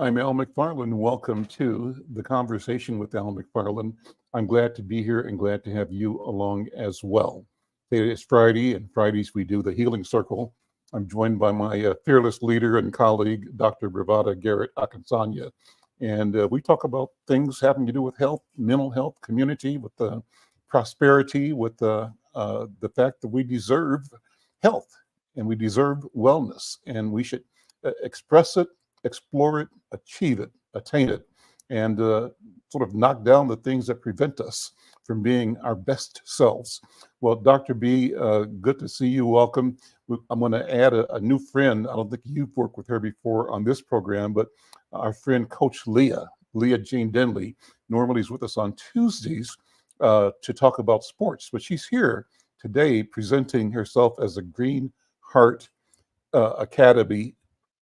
I'm Al McFarlane. Welcome to the Conversation with Al McFarlane. I'm glad to be here and glad to have you along as well. Today is Friday, and Fridays we do the Healing Circle. I'm joined by my fearless leader and colleague, Dr. Bravada Garrett Akinsanya. And we talk about things having to do with health, mental health, community, with prosperity, with the fact that we deserve health and we deserve wellness, and we should express it, explore it, achieve it, attain it, and sort of knock down the things that prevent us from being our best selves. Well, Dr. B, good to see you. Welcome. I'm going to add a new friend. I don't think you've worked with her before on this program, but our friend Coach Leah Jean Denley, normally is with us on Tuesdays to talk about sports, but she's here today presenting herself as a Green Heart Academy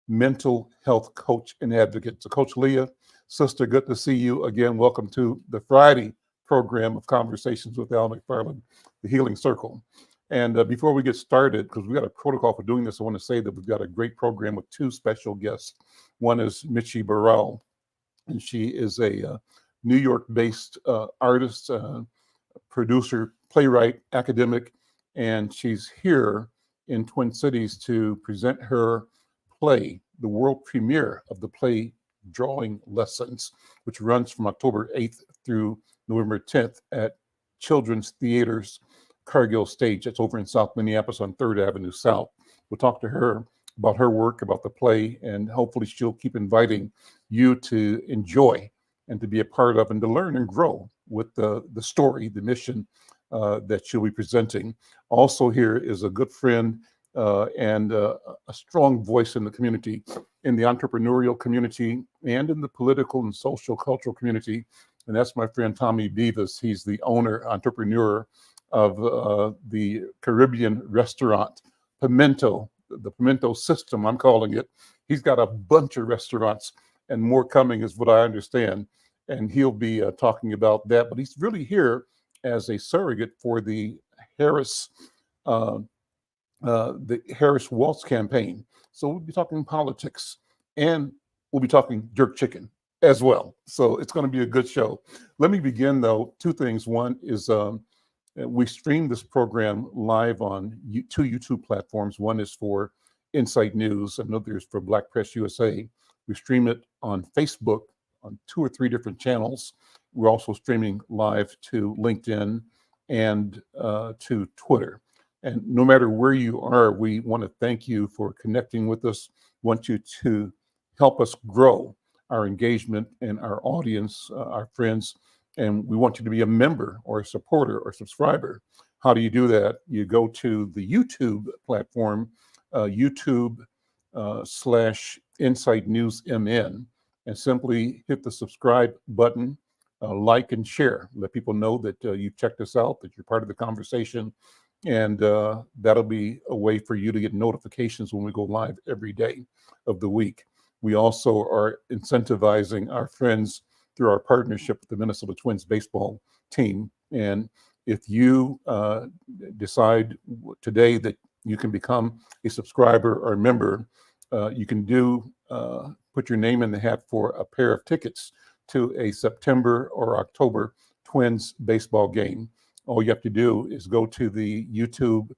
mental health coach and advocate. So Coach Leah, sister, good to see you again. Welcome to the Friday program of Conversations with Al McFarlane, the Healing Circle. And before we get started, because we've got a protocol for doing this, I want to say that we've got a great program with two special guests. One is Michi Burrell, and she is a New York-based artist, producer, playwright, academic, and she's here in Twin Cities to present her play, the world premiere of the play Drawing Lessons, which runs from October 8th through November 10th at Children's Theater's Cargill Stage. That's over in South Minneapolis on 3rd Avenue South. We'll talk to her about her work, about the play, and hopefully she'll keep inviting you to enjoy and to be a part of and to learn and grow with the story, the mission that she'll be presenting. Also here is a good friend and a strong voice in the community, in the entrepreneurial community, and in the political and social cultural community. And that's my friend Tommy Beavis. He's the owner, entrepreneur of the Caribbean restaurant, Pimento, the Pimento System, I'm calling it. He's got a bunch of restaurants and more coming is what I understand. And he'll be talking about that. But he's really here as a surrogate for the Harris Waltz campaign. So we'll be talking politics and we'll be talking jerk chicken as well. So it's going to be a good show. Let me begin though. Two things. One is we stream this program live on two YouTube platforms. One is for Insight News, another is for Black Press USA. We stream it on Facebook on 2 or 3 different channels. We're also streaming live to LinkedIn and to Twitter. And no matter where you are, we want to thank you for connecting with us. We want you to help us grow our engagement and our audience, our friends. And we want you to be a member or a supporter or subscriber. How do you do that? You go to the YouTube platform, YouTube /Insight News MN, and simply hit the subscribe button, like and share. Let people know that you've checked us out, that you're part of the conversation. And that'll be a way for you to get notifications when we go live every day of the week. We also are incentivizing our friends through our partnership with the Minnesota Twins baseball team. And if you decide today that you can become a subscriber or a member, you can put your name in the hat for a pair of tickets to a September or October Twins baseball game. All you have to do is go to the YouTube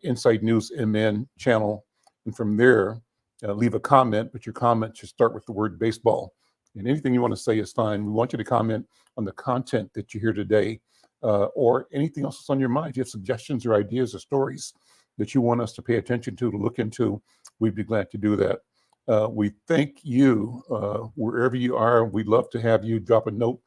Insight News MN channel, and from there, leave a comment, but your comment should start with the word baseball. And anything you want to say is fine. We want you to comment on the content that you hear today, or anything else that's on your mind. If you have suggestions or ideas or stories that you want us to pay attention to look into, we'd be glad to do that. We thank you wherever you are. We'd love to have you drop a note,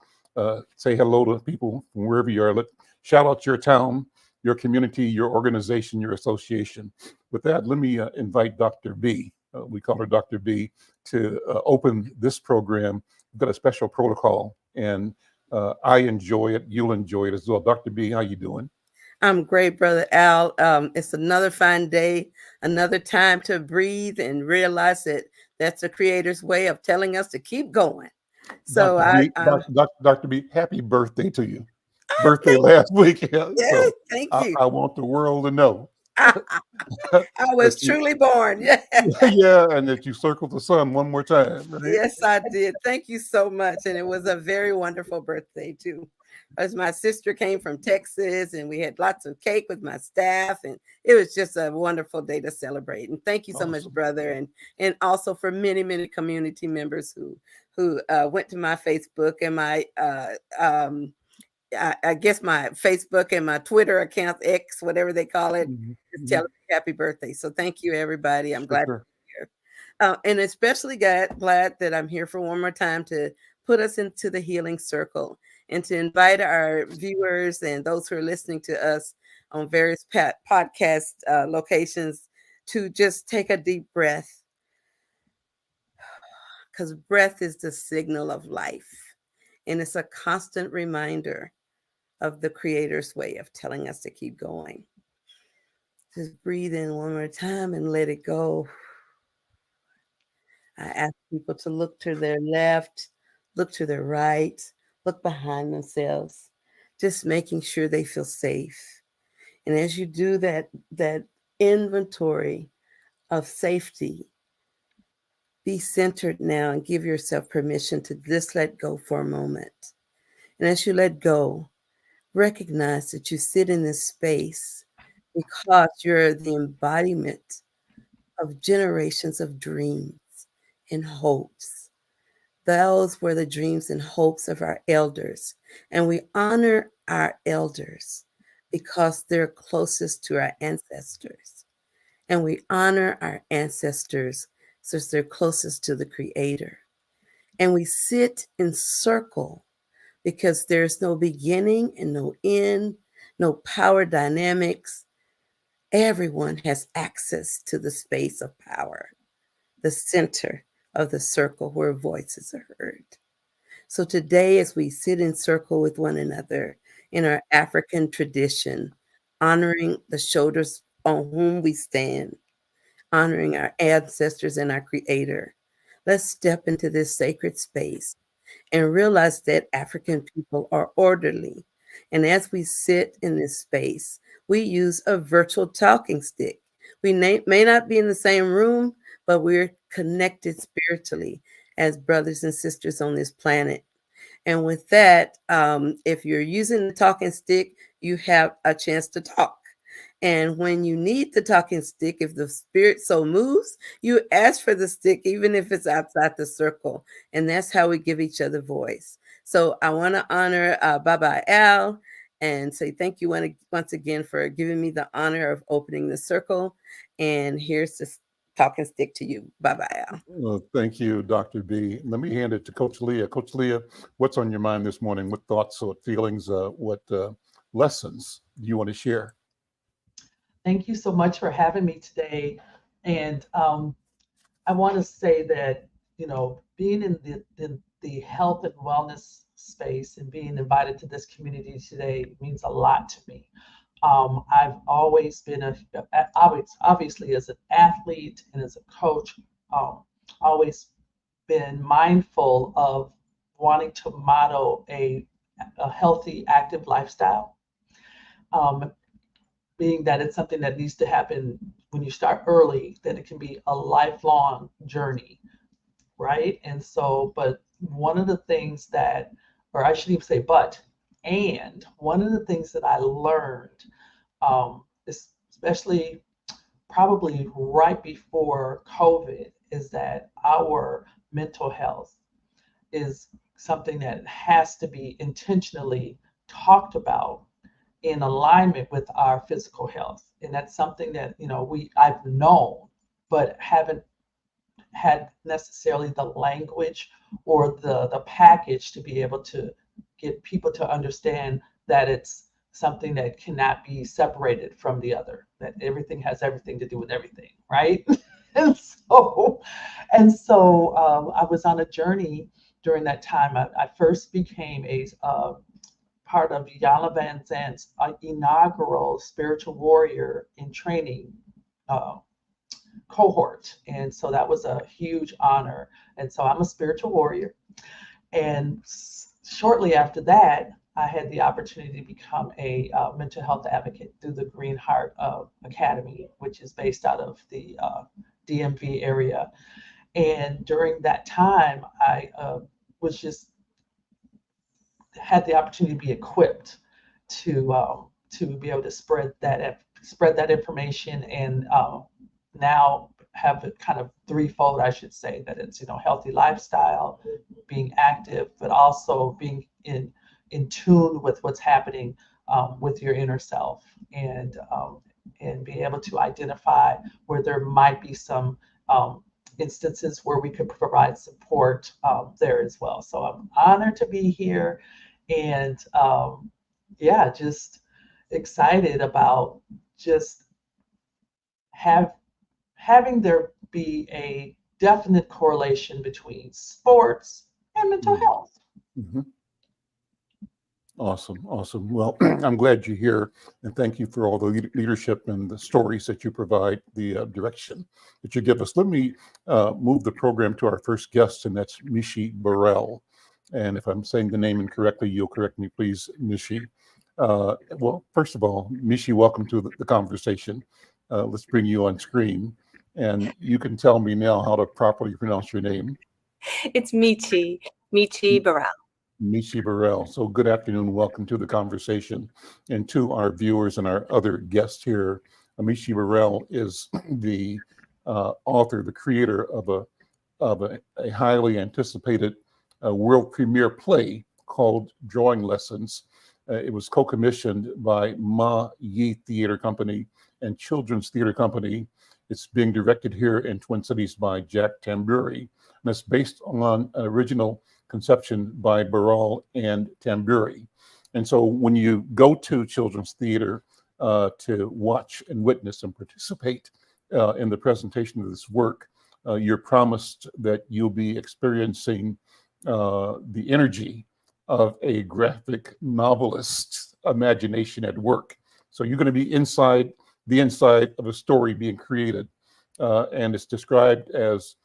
say hello to people from wherever you are. Shout out your town, your community, your organization, your association. With that, let me invite Dr. B. We call her Dr. B, to open this program. We've got a special protocol, and I enjoy it. You'll enjoy it as well. Dr. B, how you doing? I'm great, Brother Al. It's another fine day, another time to breathe and realize that that's the Creator's way of telling us to keep going. So Dr. B, happy birthday to you. Birthday last week. Yeah, So thank you. I want the world to know. I was that you, truly born. Yeah. yeah, and that you circled the sun one more time, right? Yes, I did. Thank you so much. And it was a very wonderful birthday, too. As my sister came from Texas, and we had lots of cake with my staff, and it was just a wonderful day to celebrate. And thank you so much, Awesome. brother, and also for many, many community members who went to my Facebook and my I guess my Facebook and my Twitter account, X, whatever they call it, Mhm, just tell mhm. me happy birthday. So thank you, everybody. I'm For glad to sure. be here. And especially glad that I'm here for one more time to put us into the healing circle and to invite our viewers and those who are listening to us on various podcast locations to just take a deep breath, because breath is the signal of life. And it's a constant reminder of the Creator's way of telling us to keep going. Just breathe in one more time and let it go. I ask people to look to their left, look to their right, look behind themselves, just making sure they feel safe. And as you do that inventory of safety, be centered now and give yourself permission to just let go for a moment. And as you let go, recognize that you sit in this space because you're the embodiment of generations of dreams and hopes. Those were the dreams and hopes of our elders. And we honor our elders because they're closest to our ancestors. And we honor our ancestors since they're closest to the Creator. And we sit in circle because there's no beginning and no end, no power dynamics. Everyone has access to the space of power, the center of the circle where voices are heard. So today, as we sit in circle with one another in our African tradition, honoring the shoulders on whom we stand, honoring our ancestors and our Creator, let's step into this sacred space and realize that African people are orderly. And as we sit in this space, we use a virtual talking stick. We may not be in the same room, but we're connected spiritually as brothers and sisters on this planet. And with that, if you're using the talking stick, you have a chance to talk. And when you need the talking stick, if the spirit so moves, you ask for the stick, even if it's outside the circle. And that's how we give each other voice. So I want to honor Baba Al and say thank you once again for giving me the honor of opening the circle. And here's the talking stick to you. Baba Al. Well, thank you, Dr. B. Let me hand it to Coach Leah. Coach Leah, what's on your mind this morning? What thoughts, what feelings, what lessons do you want to share? Thank you so much for having me today. And I want to say that, being in the health and wellness space and being invited to this community today means a lot to me. I've always been obviously as an athlete and as a coach, always been mindful of wanting to model a healthy, active lifestyle. Um, Being that it's something that needs to happen when you start early, that it can be a lifelong journey, right? And so, but one of the things that, or I shouldn't even say but, and one of the things that I learned, especially probably right before COVID, is that our mental health is something that has to be intentionally talked about in alignment with our physical health. And that's something that, I've known, but haven't had necessarily the language or the package to be able to get people to understand that it's something that cannot be separated from the other, that everything has everything to do with everything, right? and so I was on a journey during that time. I first became a part of Yana Van Zant's inaugural spiritual warrior in training uh, cohort. And so that was a huge honor. And so I'm a spiritual warrior. And shortly after that, I had the opportunity to become a mental health advocate through the Green Heart Academy, which is based out of the DMV area. And during that time, I was just had the opportunity to be equipped to be able to spread that information, and now have it kind of threefold, I should say, that it's healthy lifestyle, being active, but also being in tune with what's happening with your inner self, and be able to identify where there might be some instances where we could provide support there as well. So I'm honored to be here, and yeah, just excited about just having there be a definite correlation between sports and mental health. Mm-hmm. Awesome. Awesome. Well, I'm glad you're here, and thank you for all the leadership and the stories that you provide, the direction that you give us. Let me move the program to our first guest, and that's Michi Burrell. And if I'm saying the name incorrectly, you'll correct me, please, Michi. Well, first of all, Michi, welcome to the conversation. Let's bring you on screen, and you can tell me now how to properly pronounce your name. It's Michi Burrell. Michi Burrell. So good afternoon. Welcome to the conversation. And to our viewers and our other guests here, Michi Burrell is the author, the creator of a highly anticipated world premiere play called Drawing Lessons. It was co-commissioned by Ma Yi Theater Company and Children's Theater Company. It's being directed here in Twin Cities by Jack Tamburi, and it's based on an original conception by Burrell and Tamburi. And so when you go to children's theater to watch and witness and participate in the presentation of this work, you're promised that you'll be experiencing the energy of a graphic novelist's imagination at work. So you're going to be inside of a story being created, and it's described as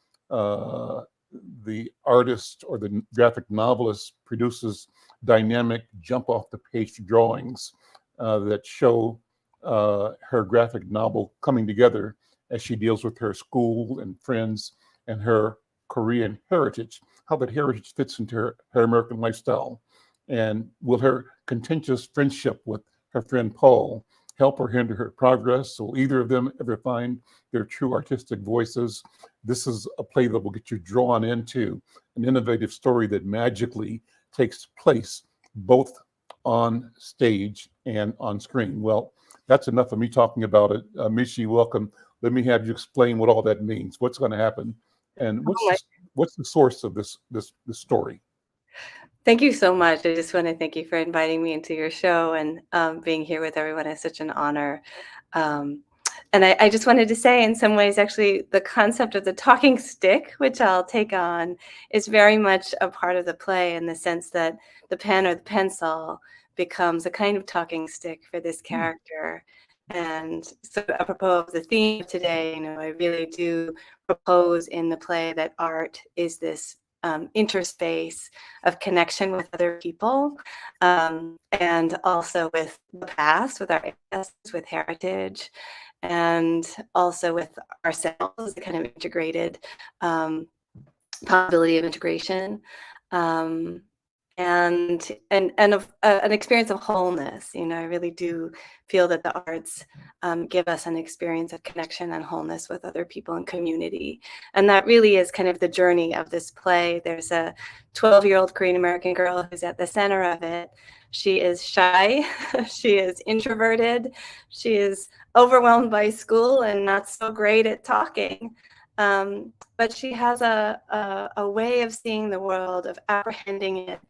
the artist or the graphic novelist produces dynamic jump off the page drawings that show her graphic novel coming together as she deals with her school and friends and her Korean heritage, how that heritage fits into her American lifestyle. And will her contentious friendship with her friend Paul help or hinder her progress? Will either of them ever find their true artistic voices? This is a play that will get you drawn into an innovative story that magically takes place both on stage and on screen. Well, that's enough of me talking about it. Michi, welcome. Let me have you explain what all that means. What's going to happen, and what's the source of this story? Thank you so much. I just want to thank you for inviting me into your show, and being here with everyone is such an honor. And I just wanted to say, in some ways, actually, the concept of the talking stick, which I'll take on, is very much a part of the play, in the sense that the pen or the pencil becomes a kind of talking stick for this character. And so, apropos of the theme of today, I really do propose in the play that art is this interspace of connection with other people, and also with the past, with our ancestors, with heritage, and also with ourselves, the kind of integrated possibility of integration, and of an experience of wholeness. I really do feel that the arts give us an experience of connection and wholeness with other people and community. And that really is kind of the journey of this play. There's a 12-year-old Korean American girl who's at the center of it. She is shy, she is introverted, she is overwhelmed by school and not so great at talking. But she has a way of seeing the world, of apprehending it,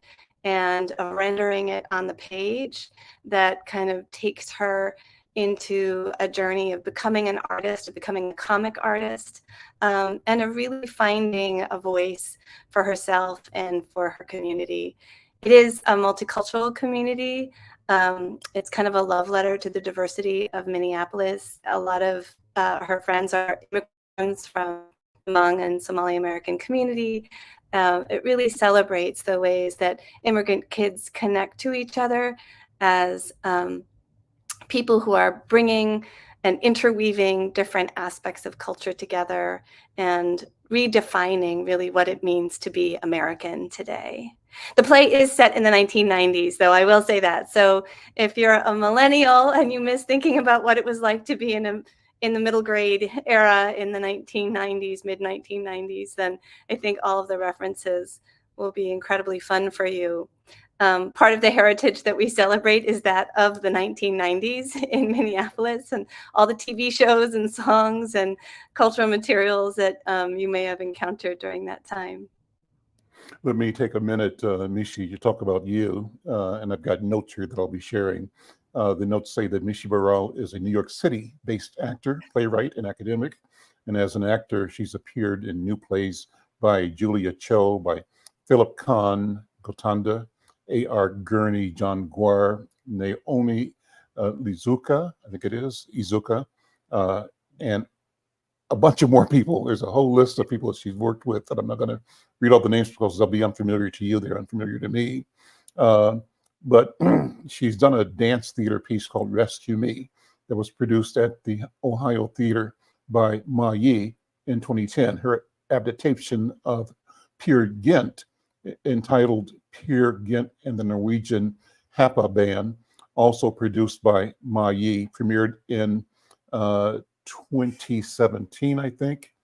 and of rendering it on the page that kind of takes her into a journey of becoming an artist, of becoming a comic artist, and of really finding a voice for herself and for her community. It is a multicultural community. It's kind of a love letter to the diversity of Minneapolis. A lot of her friends are immigrants from the Hmong and Somali American community, It really celebrates the ways that immigrant kids connect to each other as people who are bringing and interweaving different aspects of culture together and redefining really what it means to be American today. The play is set in the 1990s, though, I will say that. So if you're a millennial and you miss thinking about what it was like to be in the middle grade era in the 1990s, mid 1990s, then I think all of the references will be incredibly fun for you. Part of the heritage that we celebrate is that of the 1990s in Minneapolis, and all the TV shows and songs and cultural materials that you may have encountered during that time. Let me take a minute, Mishi, to talk about you, and I've got notes here that I'll be sharing. The notes say that Mishi Burrell is a New York City-based actor, playwright, and academic. And as an actor, she's appeared in new plays by Julia Cho, by Philip Kahn, Gotanda, A.R. Gurney, John Guar, Naomi Lizuka, I think it is, Izuka, and a bunch of more people. There's a whole list of people that she's worked with that I'm not going to read all the names because they'll be unfamiliar to you. They're unfamiliar to me. But she's done a dance theater piece called Rescue Me that was produced at the Ohio Theater by Ma Yi in 2010. Her adaptation of Peer Gynt, entitled Peer Gynt and the Norwegian Hapa Band, also produced by Ma Yi, premiered in 2017, I think.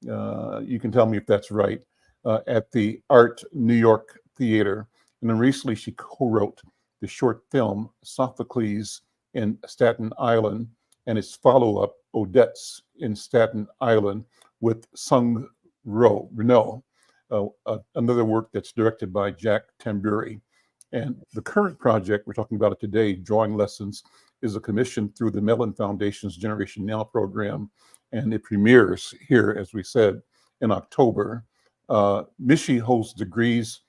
You can tell me if that's right, at the Art New York Theater. And then recently she co-wrote the short film Sophocles in Staten Island and its follow-up Odette's in Staten Island with Sung Renault, another work that's directed by Jack Tamburi. And the current project, we're talking about it today, Drawing Lessons, is a commission through the Mellon Foundation's Generation Now program, and it premieres here, as we said, in October. Mishi holds degrees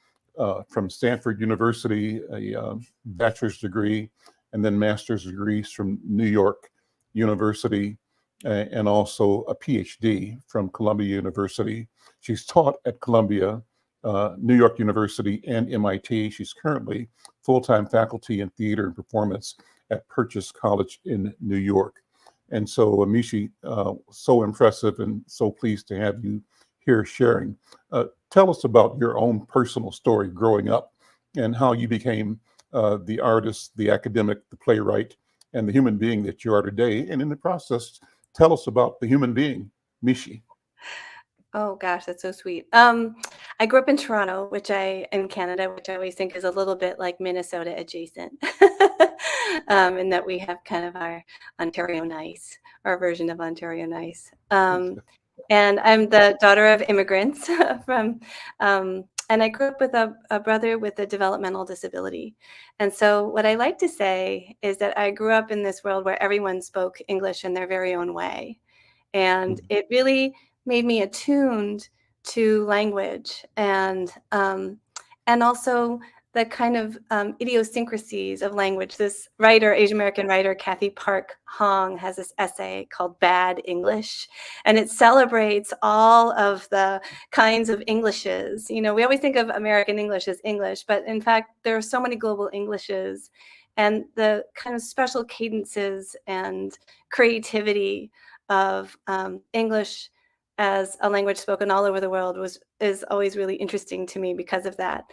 from Stanford University, a bachelor's degree, and then master's degrees from New York University, and also a PhD from Columbia University. She's taught at Columbia, New York University, and MIT. She's currently full-time faculty in theater and performance at Purchase College in New York. And so, Mishi, so impressive and so pleased to have you here sharing. Tell us about your own personal story growing up and how you became the artist, the academic, the playwright, and the human being that you are today. And in the process, tell us about the human being, Mishi. Oh gosh, that's so sweet. I grew up in Toronto, in Canada, which I always think is a little bit like Minnesota adjacent, in that we have kind of our Ontario Nice, our version of Ontario Nice. And I'm the daughter of immigrants and I grew up with a brother with a developmental disability. And so what I like to say is that I grew up in this world where everyone spoke English in their very own way. And it really made me attuned to language and also the kind of idiosyncrasies of language. This writer, Asian American writer, Kathy Park Hong, has this essay called Bad English, and it celebrates all of the kinds of Englishes. You know, we always think of American English as English, but in fact, there are so many global Englishes, and the kind of special cadences and creativity of English as a language spoken all over the world is always really interesting to me because of that.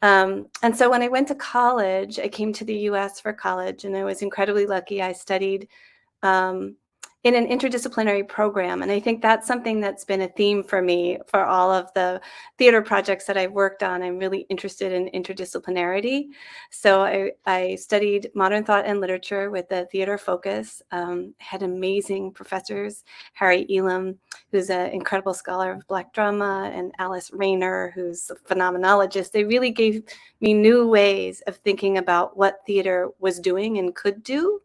And so when I went to college, I came to the US for college, and I was incredibly lucky. I studied in an interdisciplinary program. And I think that's something that's been a theme for me for all of the theater projects that I've worked on. I'm really interested in interdisciplinarity. So I studied modern thought and literature with a theater focus, had amazing professors, Harry Elam, who's an incredible scholar of Black drama, and Alice Rayner, who's a phenomenologist. They really gave me new ways of thinking about what theater was doing and could do.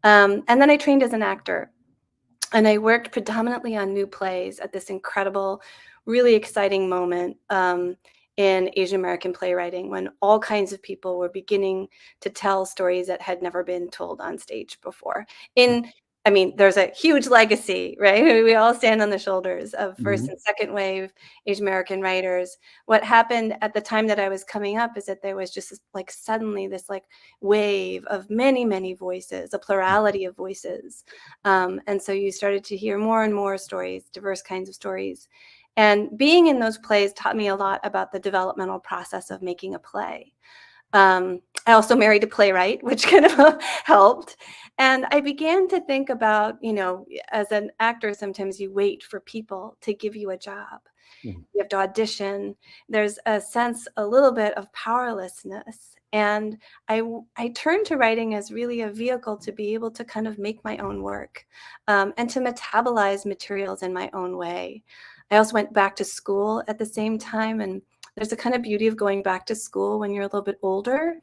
And then I trained as an actor. And I worked predominantly on new plays at this incredible, really exciting moment in Asian American playwriting, when all kinds of people were beginning to tell stories that had never been told on stage before. In I mean, there's a huge legacy, right? We all stand on the shoulders of first Mhm. and second wave Asian American writers. What happened at the time that I was coming up is that there was just like suddenly this like wave of many, many voices, a plurality of voices. And so you started to hear more and more stories, diverse kinds of stories. And being in those plays taught me a lot about the developmental process of making a play. I also married a playwright, which kind of helped. And I began to think about, as an actor, sometimes you wait for people to give you a job. Mhm. You have to audition. There's a sense, a little bit of powerlessness. And I turned to writing as really a vehicle to be able to kind of make my own work, and to metabolize materials in my own way. I also went back to school at the same time, and there's a kind of beauty of going back to school when you're a little bit older,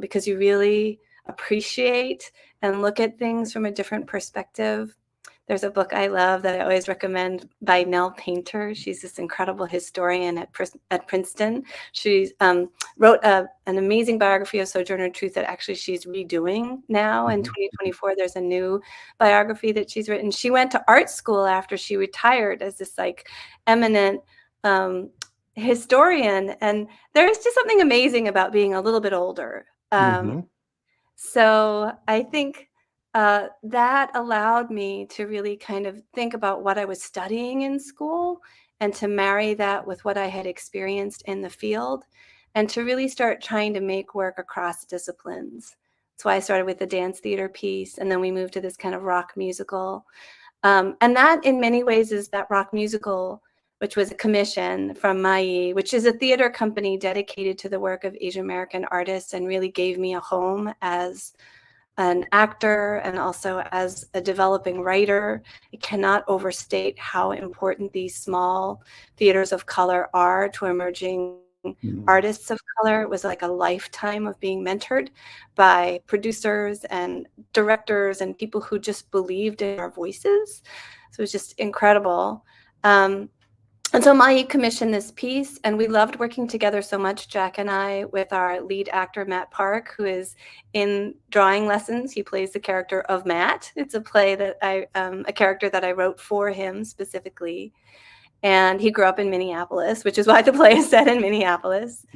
because you really appreciate and look at things from a different perspective. There's a book I love that I always recommend by Nell Painter. She's this incredible historian at Princeton. She wrote an amazing biography of Sojourner Truth that actually she's redoing now in 2024. There's a new biography that she's written. She went to art school after she retired as this like eminent historian. And there's just something amazing about being a little bit older. Mhm. So I think that allowed me to really kind of think about what I was studying in school and to marry that with what I had experienced in the field and to really start trying to make work across disciplines. That's why I started with the dance theater piece, and then we moved to this kind of rock musical. And that in many ways is that rock musical, which was a commission from Mai, which is a theater company dedicated to the work of Asian American artists and really gave me a home as an actor and also as a developing writer. I cannot overstate how important these small theaters of color are to emerging Mhm. artists of color. It was like a lifetime of being mentored by producers and directors and people who just believed in our voices. So it was just incredible. And so Mai commissioned this piece, and we loved working together so much, Jack and I, with our lead actor, Matt Park, who is in drawing lessons. He plays the character of Matt. It's a play that a character that I wrote for him specifically. And he grew up in Minneapolis, which is why the play is set in Minneapolis.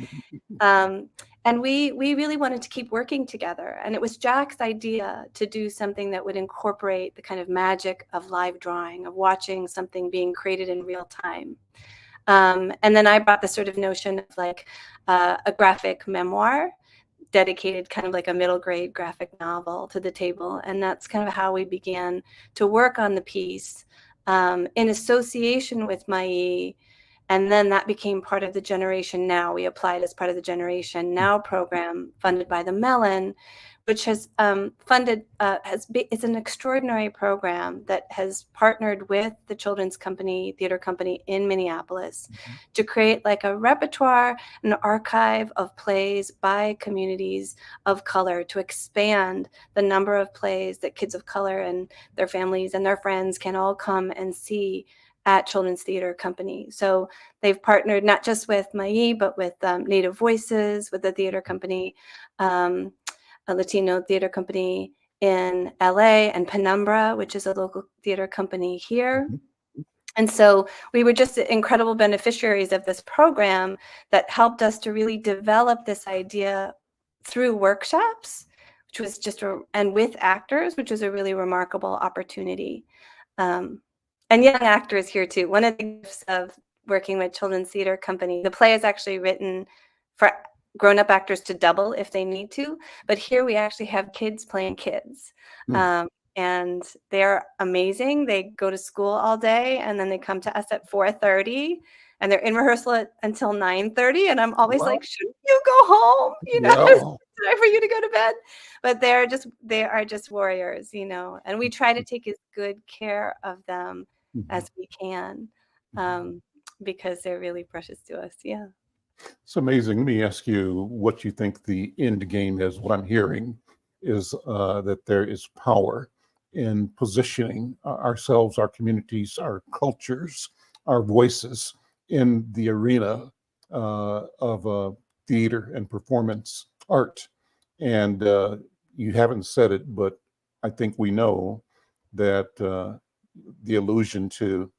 And we really wanted to keep working together. And it was Jack's idea to do something that would incorporate the kind of magic of live drawing, of watching something being created in real time. And then I brought the sort of notion of like a graphic memoir, dedicated kind of like a middle grade graphic novel to the table. And that's kind of how we began to work on the piece in association with Mai. And then that became part of the Generation Now. We applied as part of the Generation Now program funded by the Mellon, which has it's an extraordinary program that has partnered with the Children's Theater Company in Minneapolis to create like a repertoire, an archive of plays by communities of color to expand the number of plays that kids of color and their families and their friends can all come and see at Children's Theater Company. So they've partnered not just with Mai, but with Native Voices, with the theater company, a Latino theater company in LA, and Penumbra, which is a local theater company here. And so we were just incredible beneficiaries of this program that helped us to really develop this idea through workshops, which was and with actors, which was a really remarkable opportunity. And young actors here too. One of the gifts of working with Children's Theater Company, the play is actually written for grown-up actors to double if they need to, but here we actually have kids playing kids. And they're amazing. They go to school all day and then they come to us at 4:30 and they're in rehearsal until 9:30. And I'm always like, shouldn't you go home? Yeah. It's time for you to go to bed. But they are just warriors, and we try to take as good care of them as we can, because they're really precious to us. Yeah. It's amazing. Let me ask you what you think the end game is. What I'm hearing is that there is power in positioning ourselves, our communities, our cultures, our voices in the arena of theater and performance art. And you haven't said it, but I think we know that the allusion to,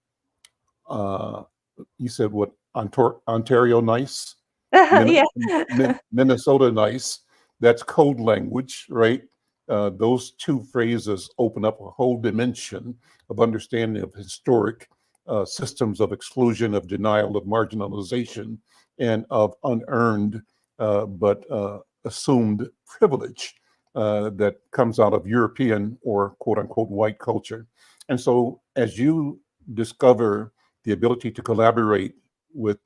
you said what, Ontario nice, Yeah. Minnesota nice, that's code language, right? Those two phrases open up a whole dimension of understanding of historic systems of exclusion, of denial, of marginalization, and of unearned but assumed privilege that comes out of European or quote unquote white culture. And so as you discover the ability to collaborate with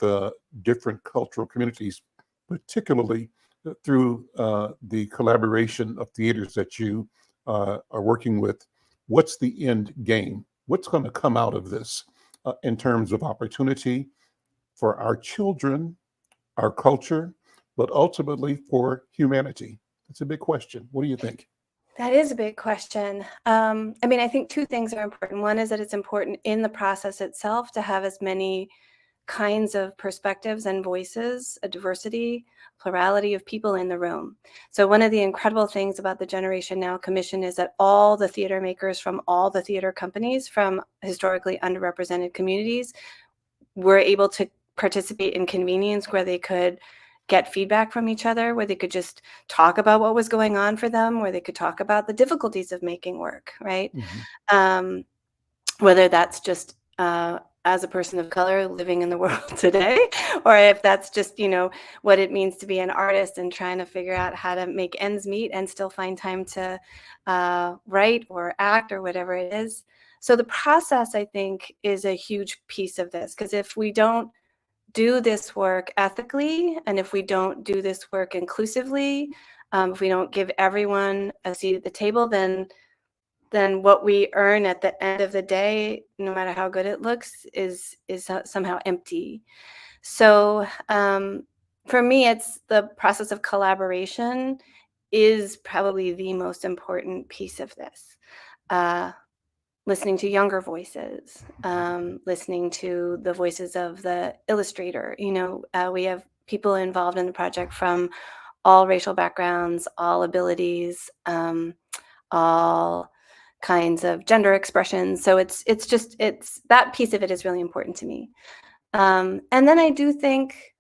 different cultural communities, particularly through the collaboration of theaters that you are working with, what's the end game? What's going to come out of this in terms of opportunity for our children, our culture, but ultimately for humanity? It's a big question. What do you think? That is a big question. I mean, I think two things are important. One is that it's important in the process itself to have as many kinds of perspectives and voices, a diversity, plurality of people in the room. So one of the incredible things about the Generation Now Commission is that all the theater makers from all the theater companies from historically underrepresented communities were able to participate in convenings where they could get feedback from each other, where they could just talk about what was going on for them, where they could talk about the difficulties of making work, right? Mm-hmm. Whether that's just as a person of color living in the world today, or if that's just, what it means to be an artist and trying to figure out how to make ends meet and still find time to write or act or whatever it is. So the process, I think, is a huge piece of this, because if we don't do this work ethically, and if we don't do this work inclusively, if we don't give everyone a seat at the table, then what we earn at the end of the day, no matter how good it looks, is somehow empty. So for me, it's the process of collaboration is probably the most important piece of this. Listening to younger voices, listening to the voices of the illustrator. We have people involved in the project from all racial backgrounds, all abilities, all kinds of gender expressions. So it's that piece of it is really important to me. And then I do think,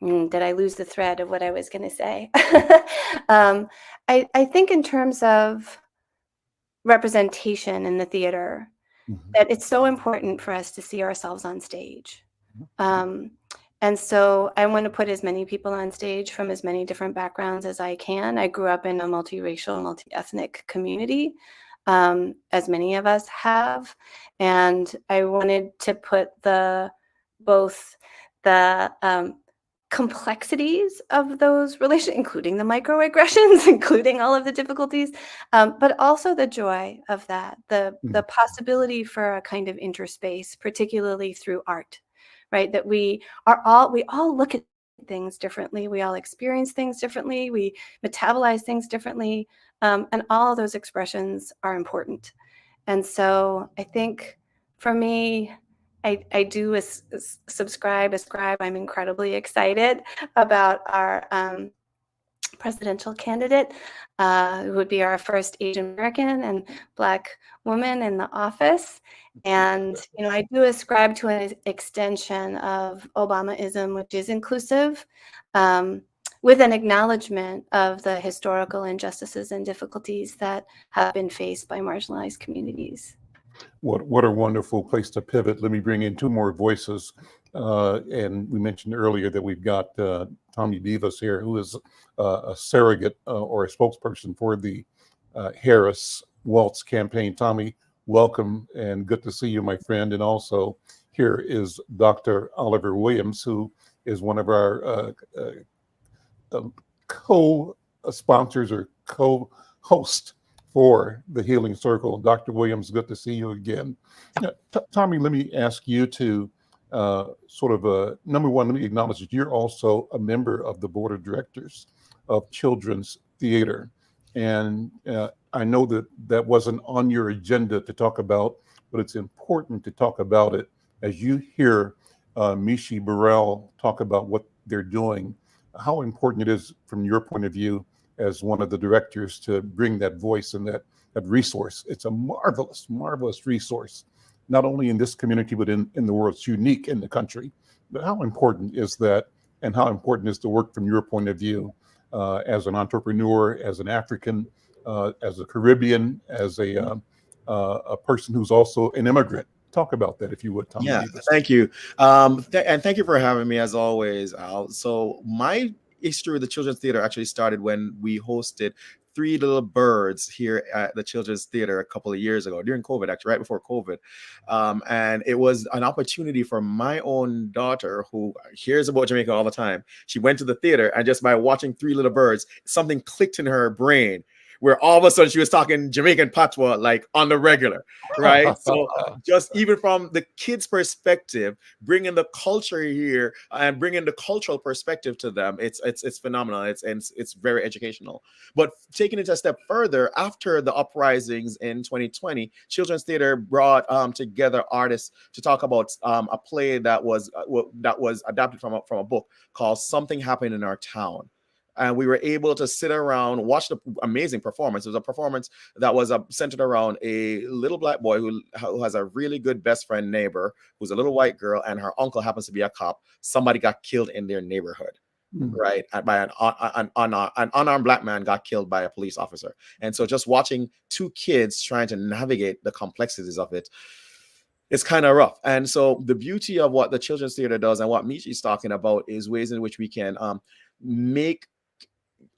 did I lose the thread of what I was going to say? I think in terms of representation in the theater, that it's so important for us to see ourselves on stage. And so I want to put as many people on stage from as many different backgrounds as I can. I grew up in a multiracial, multi-ethnic community, as many of us have. And I wanted to put both the complexities of those relations, including the microaggressions, including all of the difficulties, but also the joy of that, the possibility for a kind of interspace, particularly through art, right? That we all look at things differently, we all experience things differently, we metabolize things differently, and all of those expressions are important. And so I think for me, I do ascribe. I'm incredibly excited about our presidential candidate, who would be our first Asian American and Black woman in the office. And, I do ascribe to an extension of Obamaism, which is inclusive, with an acknowledgement of the historical injustices and difficulties that have been faced by marginalized communities. What a wonderful place to pivot. Let me bring in two more voices. And we mentioned earlier that we've got Tommy Vivas here, who is a surrogate or a spokesperson for the Harris Waltz campaign. Tommy, welcome and good to see you, my friend. And also here is Dr. Oliver Williams, who is one of our co-sponsors or co-hosts for the Healing Circle. Dr. Williams, good to see you again. Tommy, let me ask you to number one, let me acknowledge that you're also a member of the board of directors of Children's Theater. And I know that wasn't on your agenda to talk about, but it's important to talk about it as you hear Mishi Burrell talk about what they're doing, how important it is from your point of view as one of the directors to bring that voice and that resource. It's a marvelous, marvelous resource, not only in this community, but in the world. It's unique in the country. But how important is that, and how important is the work from your point of view as an entrepreneur, as an African, as a Caribbean, as a person who's also an immigrant? Talk about that, if you would, Tommy. Yeah, Davis. thank you. And thank you for having me, as always, Al. So my history with the Children's Theater actually started when we hosted Three Little Birds here at the Children's Theater a couple of years ago, during COVID, actually, right before COVID. And it was an opportunity for my own daughter, who hears about Jamaica all the time. She went to the theater, and just by watching Three Little Birds, something clicked in her brain, where all of a sudden she was talking Jamaican patois like on the regular, right? So just even from the kids' perspective, bringing the culture here and bringing the cultural perspective to them, it's phenomenal. It's very educational. But taking it a step further, after the uprisings in 2020, Children's Theater brought together artists to talk about a play that was adapted from a book called Something Happened in Our Town. And we were able to sit around, watch the amazing performance. It was a performance that was centered around a little black boy who has a really good best friend neighbor, who's a little white girl, and her uncle happens to be a cop. Somebody got killed in their neighborhood, right? By an unarmed black man got killed by a police officer. And so just watching two kids trying to navigate the complexities of it, it's kind of rough. And so the beauty of what the Children's Theater does and what Michi's talking about is ways in which we can make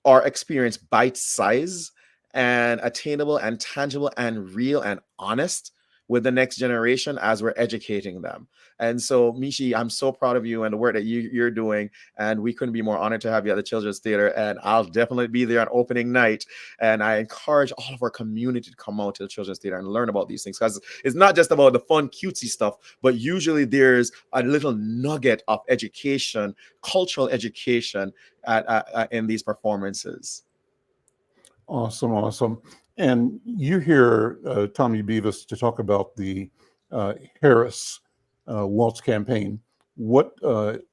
our experience bite-sized and attainable and tangible and real and honest with the next generation as we're educating them. And so, Michi, I'm so proud of you and the work that you're doing. And we couldn't be more honored to have you at the Children's Theater. And I'll definitely be there on opening night. And I encourage all of our community to come out to the Children's Theater and learn about these things, because it's not just about the fun, cutesy stuff, but usually there's a little nugget of education, cultural education in these performances. Awesome, awesome. And you hear Tommy Beavis to talk about the Harris Waltz campaign. What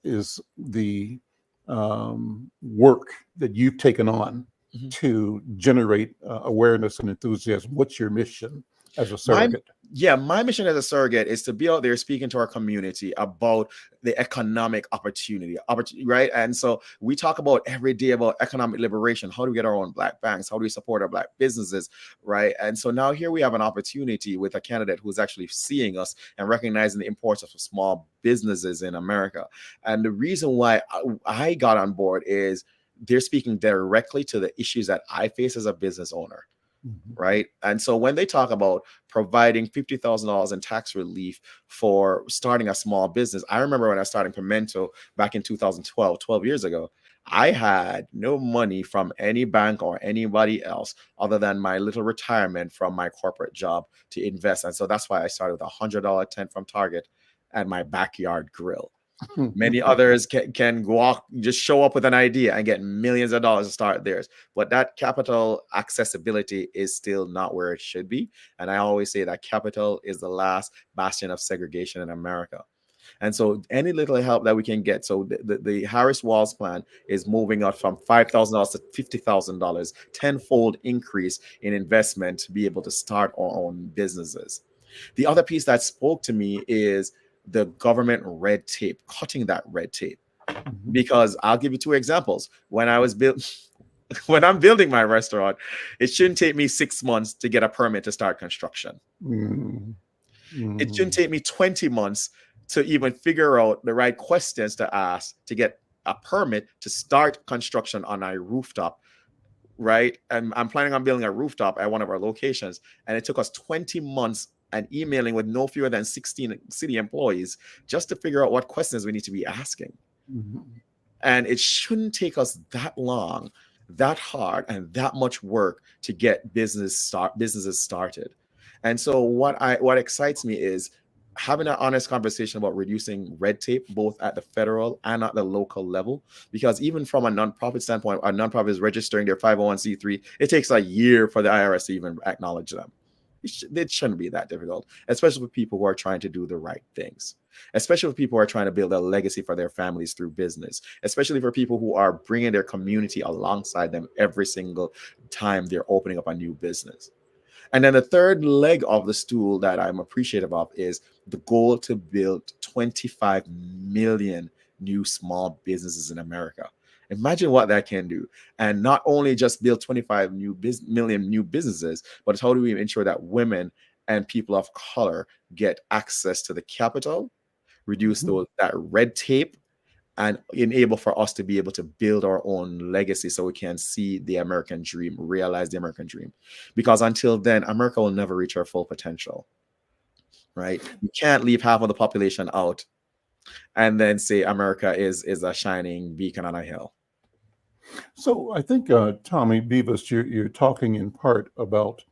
is the work that you've taken on to generate awareness and enthusiasm? What's your mission as a surrogate? My mission as a surrogate is to be out there speaking to our community about the economic opportunity, right? And so we talk about every day about economic liberation. How do we get our own black banks? How do we support our black businesses, right? And so now here we have an opportunity with a candidate who's actually seeing us and recognizing the importance of small businesses in America. And the reason why I got on board is they're speaking directly to the issues that I face as a business owner. Right. And so when they talk about providing $50,000 in tax relief for starting a small business, I remember when I started Pimento back in 2012, 12 years ago, I had no money from any bank or anybody else other than my little retirement from my corporate job to invest. And so that's why I started with a $100 tent from Target and my backyard grill. Many others can walk, just show up with an idea and get millions of dollars to start theirs. But that capital accessibility is still not where it should be. And I always say that capital is the last bastion of segregation in America. And so any little help that we can get. So the Harris Waltz plan is moving up from $5,000 to $50,000, tenfold increase in investment to be able to start our own businesses. The other piece that spoke to me is the government red tape, cutting that red tape. Because I'll give you two examples. When I'm building my restaurant, it shouldn't take me 6 months to get a permit to start construction. It shouldn't take me 20 months to even figure out the right questions to ask to get a permit to start construction on a rooftop, right? And I'm planning on building a rooftop at one of our locations, and it took us 20 months and emailing with no fewer than 16 city employees just to figure out what questions we need to be asking. And it shouldn't take us that long, that hard, and that much work to get businesses started. And so what excites me is having an honest conversation about reducing red tape, both at the federal and at the local level. Because even from a nonprofit standpoint, a nonprofit is registering their 501c3. It takes a year for the IRS to even acknowledge them. It shouldn't be that difficult, especially for people who are trying to do the right things, especially for people who are trying to build a legacy for their families through business, especially for people who are bringing their community alongside them every single time they're opening up a new business. And then the third leg of the stool that I'm appreciative of is the goal to build 25 million new small businesses in America. Imagine what that can do. And not only just build 25 million new businesses, but how do we ensure that women and people of color get access to the capital, reduce that red tape, and enable for us to be able to build our own legacy so we can see the American dream, realize the American dream. Because until then, America will never reach our full potential, right? You can't leave half of the population out and then say America is a shining beacon on a hill. So I think, Tommy Beavis, you're talking in part about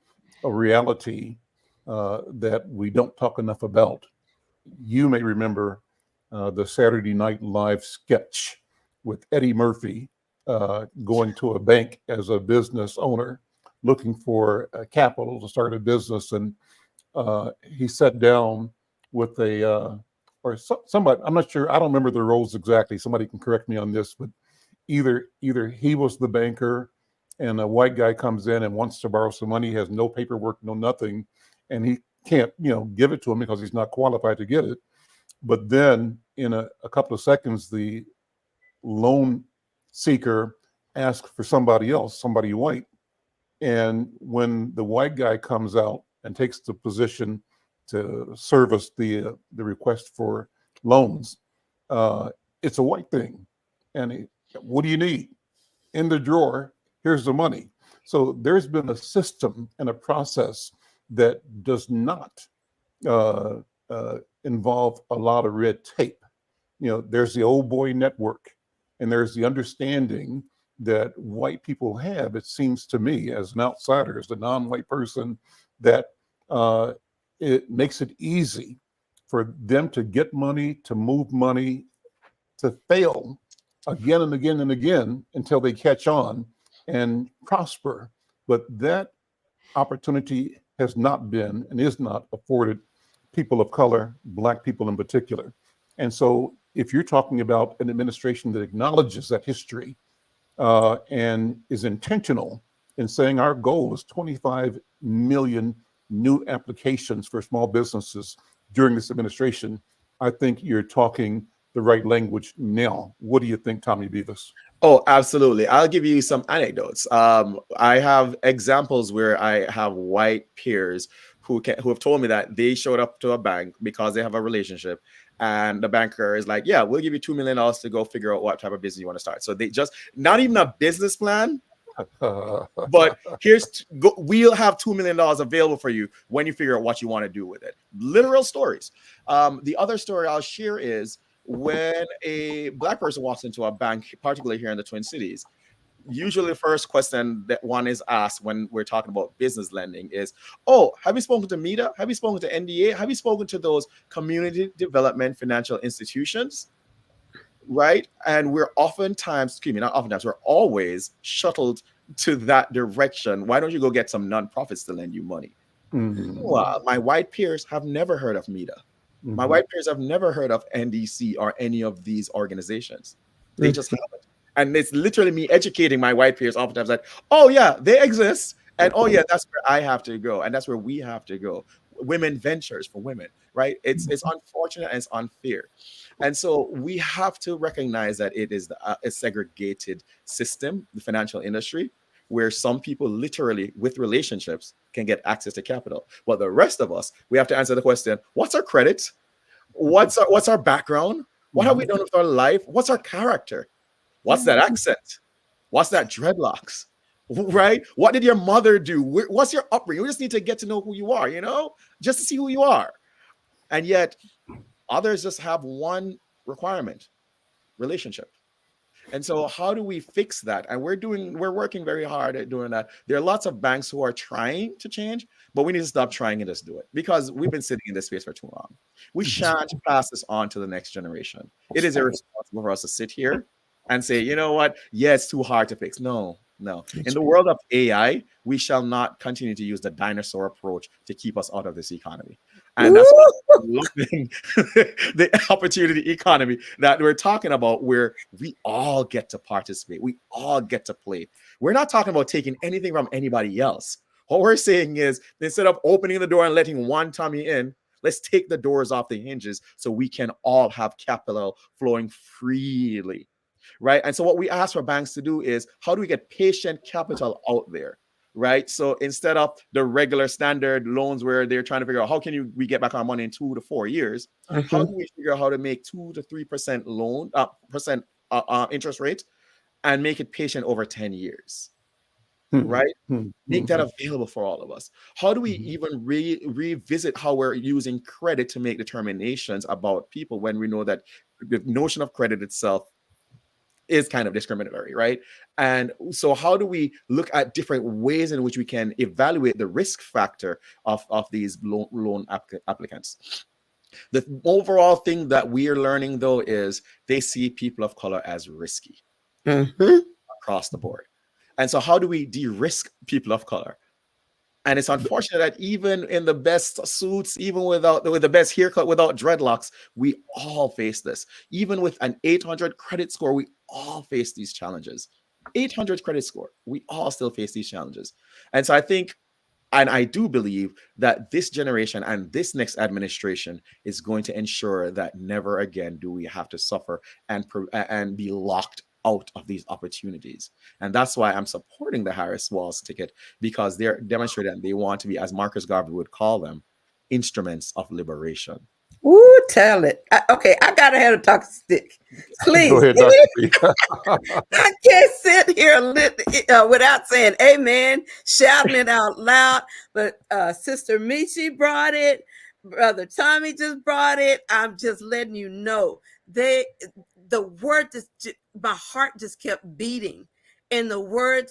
a reality that we don't talk enough about. You may remember the Saturday Night Live sketch with Eddie Murphy going to a bank as a business owner looking for capital to start a business. And he sat down with somebody, I'm not sure, I don't remember the roles exactly. Somebody can correct me on this, but either he was the banker and a white guy comes in and wants to borrow some money, he has no paperwork, no nothing, and he can't, give it to him because he's not qualified to get it. But then in a couple of seconds, the loan seeker asks for somebody else, somebody white. And when the white guy comes out and takes the position to service the request for loans, it's a white thing. And what do you need? In the drawer, here's the money. So there's been a system and a process that does not involve a lot of red tape. There's the old boy network, and there's the understanding that white people have, it seems to me, as an outsider, as a non-white person, that it makes it easy for them to get money, to move money, to fail again and again and again until they catch on and prosper. But that opportunity has not been and is not afforded people of color, Black people in particular. And so if you're talking about an administration that acknowledges that history and is intentional in saying our goal is 25 million new applications for small businesses during this administration, I think you're talking the right language now. What do you think, Tommy Beavis? Oh, absolutely. I'll give you some anecdotes. I have examples where I have white peers who have told me that they showed up to a bank because they have a relationship, and the banker is like, yeah, we'll give you $2 million to go figure out what type of business you want to start. So they just, not even a business plan, but we'll have $2 million available for you when you figure out what you want to do with it. Literal stories. The other story I'll share is when a Black person walks into a bank, particularly here in the Twin Cities, usually the first question that one is asked when we're talking about business lending is, oh, have you spoken to MEDA? Have you spoken to NDA? Have you spoken to those community development financial institutions? Right? And we're we're always shuttled to that direction. Why don't you go get some nonprofits to lend you money? Well, my white peers have never heard of MEDA. My white peers have never heard of NDC or any of these organizations. They just haven't. And it's literally me educating my white peers oftentimes like, oh yeah, they exist. And oh yeah, that's where I have to go. And that's where we have to go. Women ventures for women, right? It's unfortunate and it's unfair. And so we have to recognize that it is a segregated system, the financial industry, where some people literally with relationships can get access to capital. But the rest of us, we have to answer the question, what's our credit? What's our background? What have we done with our life? What's our character? What's that accent? What's that dreadlocks? Right? What did your mother do? What's your upbringing? We just need to get to know who you are, just to see who you are. And yet others just have one requirement, relationship. And so how do we fix that? And we're working very hard at doing that. There are lots of banks who are trying to change, but we need to stop trying and just do it because we've been sitting in this space for too long. We shan't pass this on to the next generation. It is irresponsible for us to sit here and say, you know what? Yeah, it's too hard to fix. No, No. That's In the right. world of AI, we shall not continue to use the dinosaur approach to keep us out of this economy. And that's Ooh. loving the opportunity economy that we're talking about, where we all get to participate. We all get to play. We're not talking about taking anything from anybody else. What we're saying is, instead of opening the door and letting one Tommy in, let's take the doors off the hinges so we can all have capital flowing freely. Right. And so what we ask for banks to do is, how do we get patient capital out there? Right. So instead of the regular standard loans where they're trying to figure out how can we get back our money in 2 to 4 years, how do we figure out how to make 2 to 3% loan interest rate and make it patient over 10 years? Right? Make that available for all of us. How do we even revisit how we're using credit to make determinations about people when we know that the notion of credit itself is kind of discriminatory, right? And so how do we look at different ways in which we can evaluate the risk factor of these loan applicants? The overall thing that we are learning, though, is they see people of color as risky across the board. And so how do we de-risk people of color? And it's unfortunate that even in the best suits, even with the best haircut, without dreadlocks, we all face this. Even with an 800 credit score, we all face these challenges. 800 credit score, we all still face these challenges. And so I think, and I do believe that this generation and this next administration is going to ensure that never again do we have to suffer and be locked out of these opportunities. And that's why I'm supporting the Harris-Walz ticket, because they're demonstrating they want to be, as Marcus Garvey would call them, instruments of liberation. Ooh, tell it. Okay, I gotta have a talking stick. Please. Go ahead, Dr. B. I can't sit here without saying amen, shouting it out loud. But Sister Michi brought it. Brother Tommy just brought it. I'm just letting you know. The word my heart just kept beating. And the word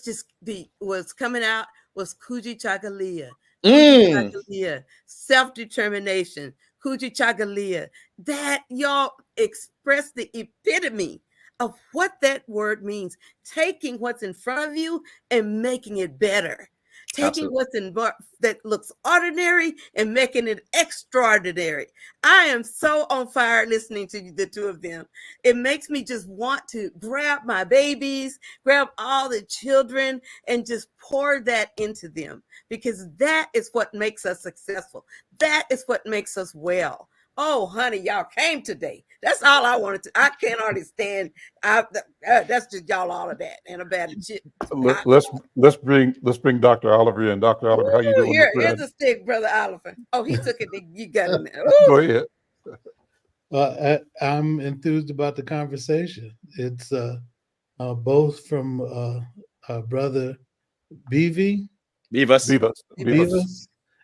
was coming out was Kujichagulia. Kujichagulia, self-determination. Kujichagulia. That y'all express the epitome of what that word means. Taking what's in front of you and making it better. Taking what's in that looks ordinary and making it extraordinary. I am so on fire listening to the two of them. It makes me just want to grab my babies, grab all the children, and just pour that into them, because that is what makes us successful. That is what makes us well. Oh, honey, y'all came today. That's all I wanted to. I can't hardly stand. That's just y'all all of that and about it. Let's bring Dr. Oliver in. Dr. Oliver, how you doing? Here's a stick, Brother Oliver. Oh, he took it. You got it now. Go ahead. I'm enthused about the conversation. It's both from our brother Beavas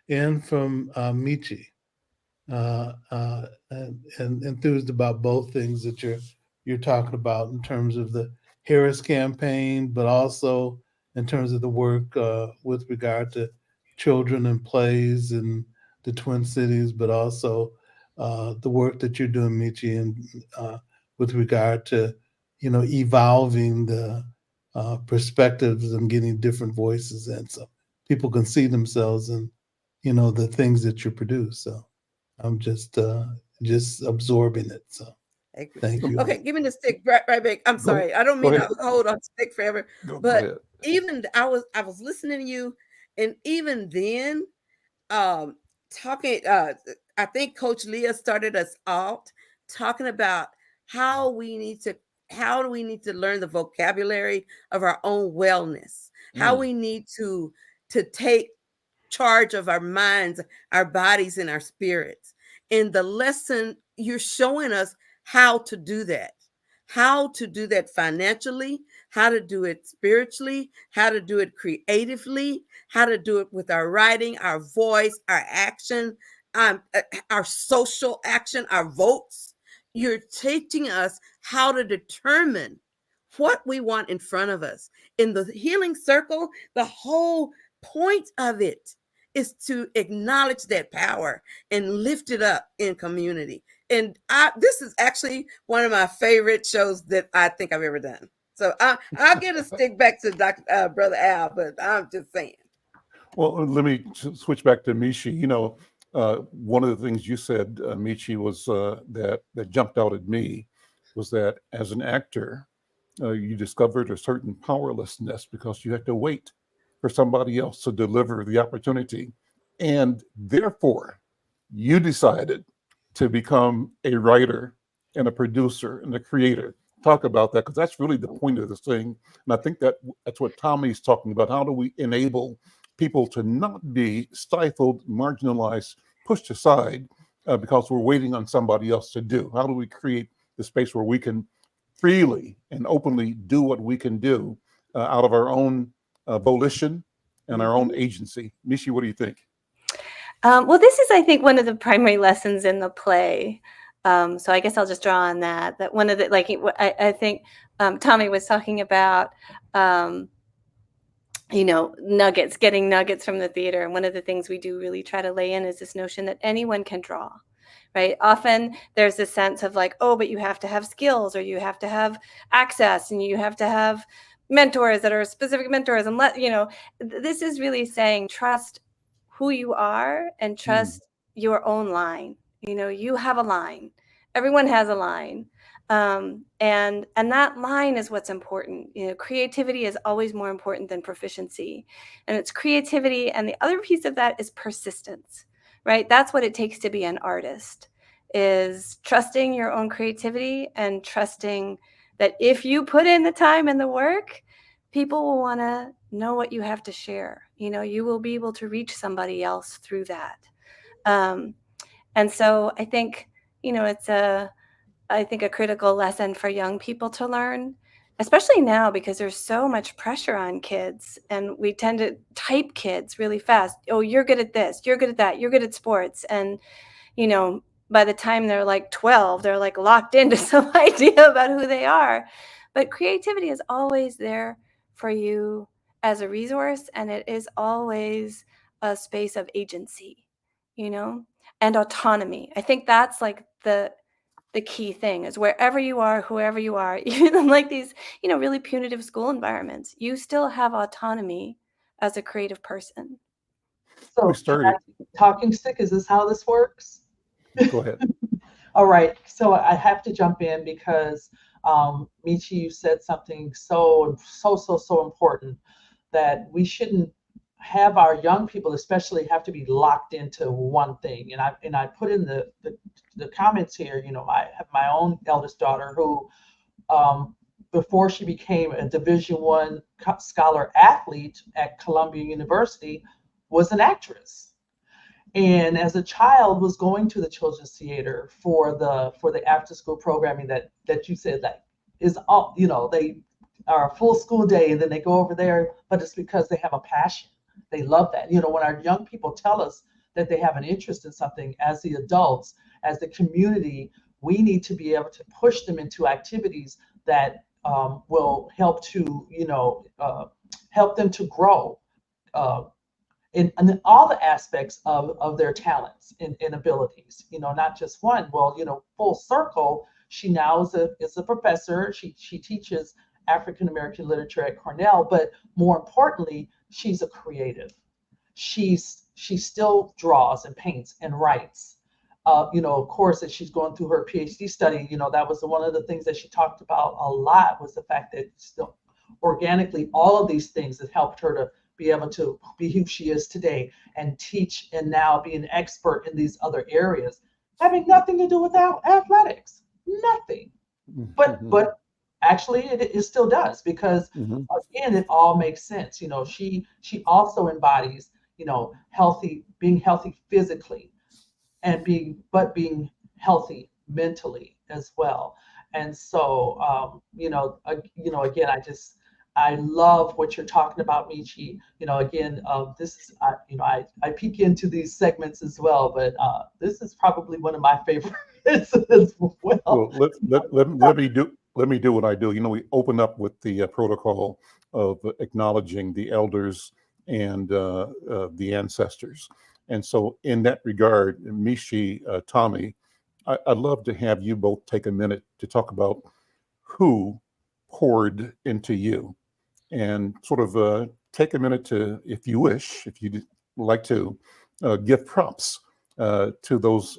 and from Michi. And enthused about both things that you're talking about in terms of the Harris campaign, but also in terms of the work with regard to children and plays in the Twin Cities, but also the work that you're doing, Michi, and with regard to evolving the perspectives and getting different voices in, so people can see themselves in the things that you produce. So I'm just absorbing it. So thank you. Okay, give me the stick right back. I'm sorry. I don't mean to hold on stick forever. But even I was listening to you, and even then, talking. I think Coach Leah started us out talking about how do we need to learn the vocabulary of our own wellness. How we need to take charge of our minds, our bodies, and our spirits. In the lesson, you're showing us how to do that financially, how to do it spiritually, how to do it creatively, how to do it with our writing, our voice, our action, our social action, our votes. You're teaching us how to determine what we want in front of us. In the healing circle, the whole point of it is to acknowledge that power and lift it up in community. And this is actually one of my favorite shows that I think I've ever done. So I'll get a stick back to Brother Al, but I'm just saying. Well, let me switch back to Michi. You know, one of the things you said, Michi, was that jumped out at me was that as an actor, you discovered a certain powerlessness because you had to wait for somebody else to deliver the opportunity. And therefore, you decided to become a writer and a producer and a creator. Talk about that, because that's really the point of this thing. And I think that's what Tommy's talking about. How do we enable people to not be stifled, marginalized, pushed aside because we're waiting on somebody else to do? How do we create the space where we can freely and openly do what we can do out of our own volition and our own agency? Michi, what do you think? Well, this is, I think, one of the primary lessons in the play. So I guess I'll just draw on that one of the, like, I think Tommy was talking about, getting nuggets from the theater. And one of the things we do really try to lay in is this notion that anyone can draw, right? Often there's this sense of like, oh, but you have to have skills, or you have to have access, and you have to have mentors that are specific mentors. And this is really saying, trust who you are and trust your own line. You have a line. Everyone has a line. And that line is what's important. Creativity is always more important than proficiency. And it's creativity. And the other piece of that is persistence, right? That's what it takes to be an artist, is trusting your own creativity and trusting that if you put in the time and the work, people will want to know what you have to share. You will be able to reach somebody else through that. And so I think, it's a critical lesson for young people to learn, especially now, because there's so much pressure on kids, and we tend to type kids really fast. Oh, you're good at this, you're good at that, you're good at sports. And, by the time they're like 12, they're like locked into some idea about who they are. But creativity is always there for you as a resource, and it is always a space of agency, and autonomy. I think that's like the key thing, is wherever you are, whoever you are, even in like these, really punitive school environments, you still have autonomy as a creative person. So, We started. talking stick, is this how this works? Go ahead. All right. So I have to jump in because Michi, you said something so important, that we shouldn't have our young people, especially, have to be locked into one thing. And I put in the comments here. I have my own eldest daughter who, before she became a Division I scholar athlete at Columbia University, was an actress. And as a child was going to the Children's Theater for the after school programming that you said, that is all, they are a full school day and then they go over there, but it's because they have a passion. They love that. When our young people tell us that they have an interest in something, as the adults, as the community, we need to be able to push them into activities that will help to, help them to grow in all the aspects of their talents and abilities, not just one. Well, full circle, she now is a professor. She teaches African American literature at Cornell, but more importantly, she's a creative. She still draws and paints and writes. Of course, as she's going through her PhD study, that was one of the things that she talked about a lot, was the fact that still organically, all of these things that helped her to be able to be who she is today and teach, and now be an expert in these other areas, having nothing to do with athletics, nothing. But actually it still does, because again, it all makes sense. She also embodies, being healthy physically, and being healthy mentally as well. And so again, I love what you're talking about, Michi. Again, this is, I peek into these segments as well, but this is probably one of my favorites as well. Well, let me do what I do. We open up with the protocol of acknowledging the elders and the ancestors. And so in that regard, Michi, Tommy, I'd love to have you both take a minute to talk about who poured into you, and sort of take a minute to, if you wish, if you'd like to, give props to those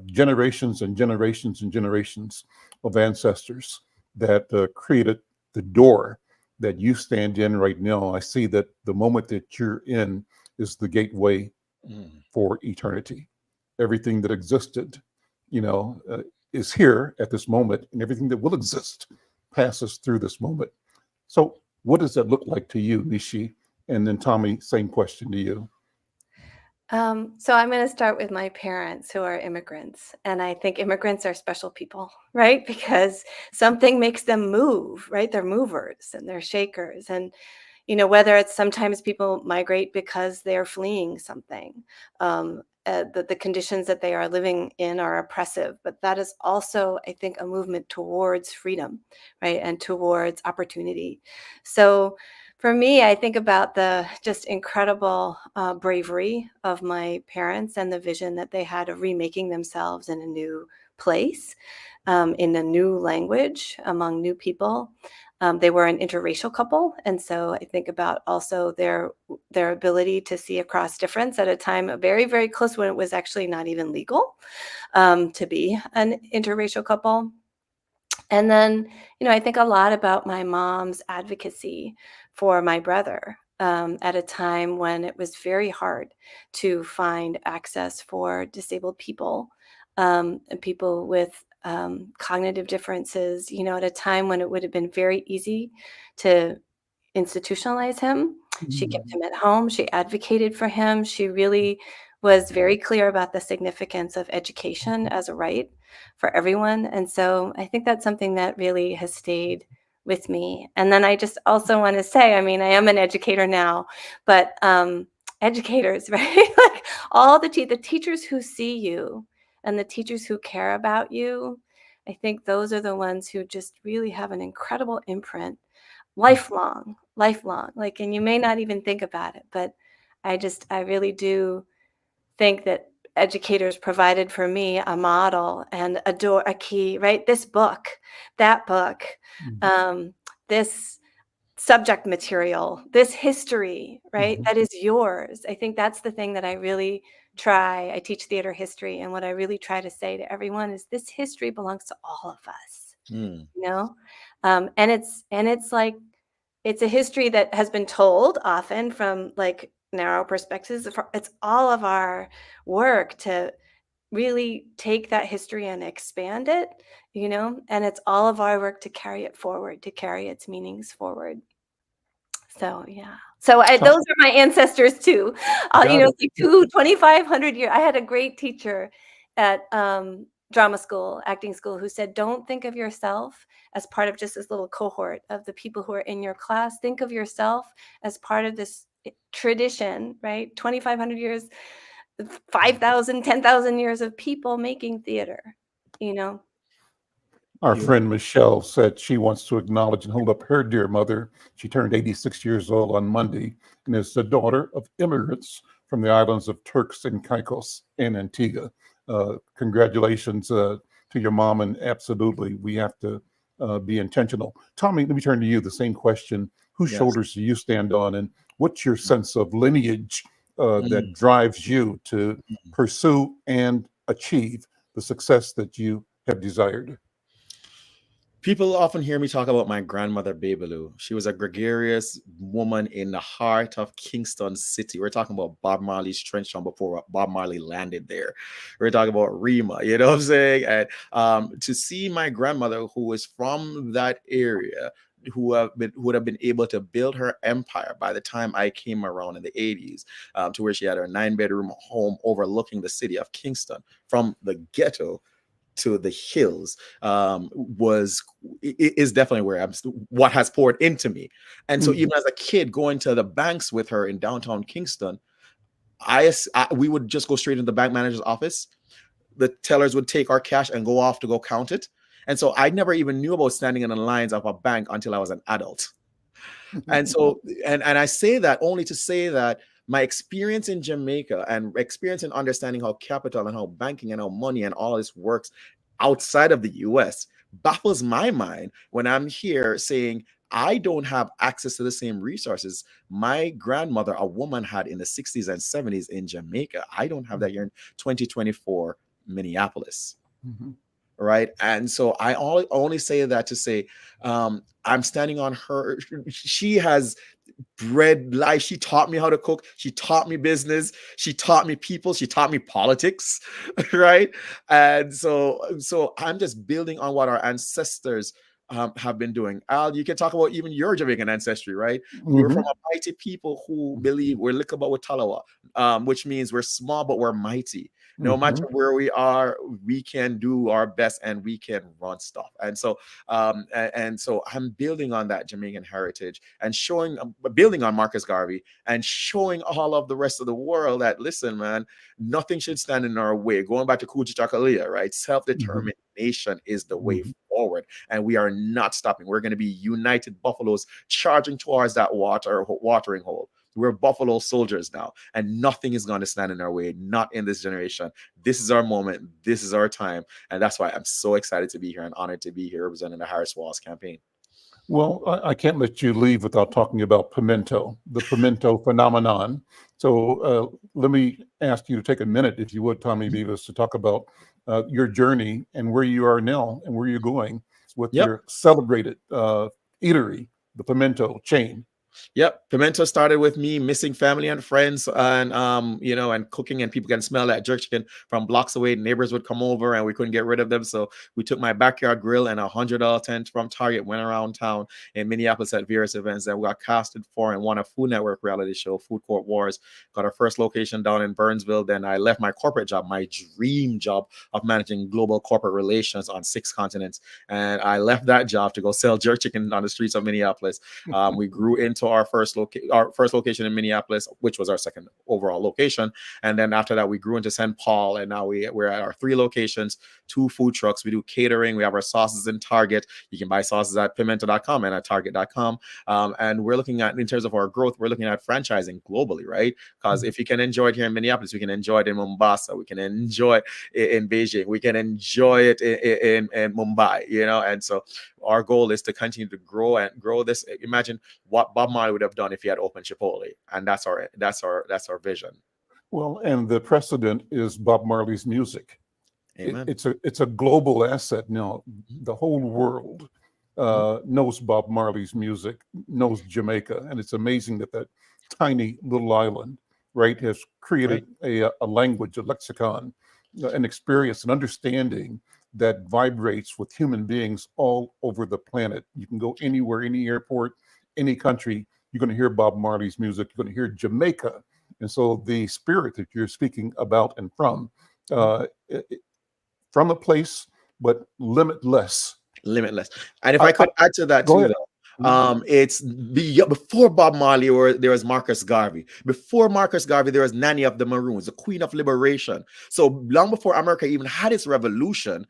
generations and generations and generations of ancestors that created the door that you stand in right now. I see that the moment that you're in is the gateway for eternity. Everything that existed, is here at this moment, and everything that will exist passes through this moment. So what does that look like to you, Nishi? And then Tommy, same question to you. So I'm going to start with my parents, who are immigrants. And I think immigrants are special people, right? Because something makes them move, right? They're movers and they're shakers. And, whether it's sometimes people migrate because they're fleeing something, the conditions that they are living in are oppressive, but that is also, I think, a movement towards freedom, right? And towards opportunity. So for me, I think about the just incredible bravery of my parents and the vision that they had of remaking themselves in a new place, in a new language, among new people. They were an interracial couple. And so I think about also their ability to see across difference at a time very, very close when it was actually not even legal to be an interracial couple. And then, I think a lot about my mom's advocacy for my brother at a time when it was very hard to find access for disabled people and people with cognitive differences, at a time when it would have been very easy to institutionalize him. She kept him at home. She advocated for him. She really was very clear about the significance of education as a right for everyone. And so I think that's something that really has stayed with me. And then I just also want to say, I am an educator now, but educators, right? Like all the teachers who see you and the teachers who care about you, I think those are the ones who just really have an incredible imprint, lifelong, like, and you may not even think about it, but I really do think that educators provided for me a model and a door, a key, right? This book, that book, this subject material, this history, right? That is yours. I think that's the thing that I really try. I teach theater history, and what I really try to say to everyone is this history belongs to all of us, and it's like, it's a history that has been told often from like narrow perspectives. It's all of our work to really take that history and expand it, and it's all of our work to carry it forward, to carry its meanings forward. So, yeah. So those are my ancestors too. Like 2,500 years. I had a great teacher at drama school, acting school, who said, don't think of yourself as part of just this little cohort of the people who are in your class. Think of yourself as part of this tradition, right? 2,500 years, 5,000, 10,000 years of people making theater, Our friend Michelle said she wants to acknowledge and hold up her dear mother. She turned 86 years old on Monday and is the daughter of immigrants from the islands of Turks and Caicos and Antigua. Congratulations to your mom, and absolutely, we have to be intentional. Tommy, let me turn to you. The same question. Whose shoulders do you stand on, and what's your sense of lineage that drives you to pursue and achieve the success that you have desired? People often hear me talk about my grandmother, Babaloo. She was a gregarious woman in the heart of Kingston City. We're talking about Bob Marley's Trench Town before Bob Marley landed there. We're talking about Rima, you know what I'm saying? And to see my grandmother, who was from that area, who would have been able to build her empire by the time I came around in the 80s, to where she had her 9-bedroom home overlooking the city of Kingston from the ghetto to the hills, is definitely where what has poured into me. And so even as a kid going to the banks with her in downtown Kingston, we would just go straight into the bank manager's office. The tellers would take our cash and go off to go count it. And so I never even knew about standing in the lines of a bank until I was an adult. And so, and I say that only to say that my experience in Jamaica and experience in understanding how capital and how banking and how money and all this works outside of the US baffles my mind when I'm here saying I don't have access to the same resources my grandmother, a woman, had in the 60s and 70s in Jamaica. I don't have that here in 2024 Minneapolis. Mhm. Right. And so I only say that to say I'm standing on her. She has bred life. She taught me how to cook. She taught me business. She taught me people. She taught me politics. Right. And so I'm just building on what our ancestors have been doing. Al, you can talk about even your Jamaican ancestry, right? We're from Mhm. a mighty people who believe we're Likaba with Talawa, which means we're small, but we're mighty. No matter Mhm. where we are, we can do our best and we can run stuff. And so I'm building on that Jamaican heritage and showing, building on Marcus Garvey and showing all of the rest of the world that, listen, man, nothing should stand in our way. Going back to Kuji Chakalia, right? Self-determination is the way Mhm. forward, and we are not stopping. We're going to be united buffaloes charging towards that watering hole. We're buffalo soldiers now, and nothing is going to stand in our way, not in this generation. This is our moment. This is our time. And that's why I'm so excited to be here and honored to be here representing the Harris Walls campaign. Well, I can't let you leave without talking about pimento, the pimento phenomenon. So let me ask you to take a minute, if you would, Tommy Beavis, to talk about your journey and where you are now and where you're going with Yep. your celebrated eatery, the Pimento chain. Yep. Pimento started with me missing family and friends and and cooking, and people can smell that jerk chicken from blocks away. Neighbors would come over and we couldn't get rid of them. So we took my backyard grill and $100 tent from Target, went around town in Minneapolis at various events, and we got casted for and won a Food Network reality show, Food Court Wars. Got our first location down in Burnsville. Then I left my corporate job, my dream job of managing global corporate relations on 6 continents. And I left that job to go sell jerk chicken on the streets of Minneapolis. We grew into our first location in Minneapolis, which was our second overall location. And then after that, we grew into St. Paul. And now we're at our 3 locations, 2 food trucks. We do catering. We have our sauces in Target. You can buy sauces at pimento.com and at target.com. And we're looking at, in terms of our growth, we're looking at franchising globally, right? Because if you can enjoy it here in Minneapolis, we can enjoy it in Mombasa. We can enjoy it in Beijing. We can enjoy it in Mumbai, And so our goal is to continue to grow this. Imagine what Bob Marley would have done if he had opened Chipotle, and that's our vision. Well, and the precedent is Bob Marley's music. Amen. It's a global asset now. The whole world knows Bob Marley's music, knows Jamaica, and it's amazing that tiny little island, right, has created a language, a lexicon, an experience, an understanding that vibrates with human beings all over the planet. You can go anywhere, any airport, any country, you're going to hear Bob Marley's music. You're going to hear Jamaica. And so the spirit that you're speaking about and from a place, but limitless. And if I could add to that Go too, ahead. though, it's before Bob Marley, or there was Marcus Garvey. Before Marcus Garvey, there was Nanny of the Maroons, the Queen of Liberation. So long before America even had its revolution,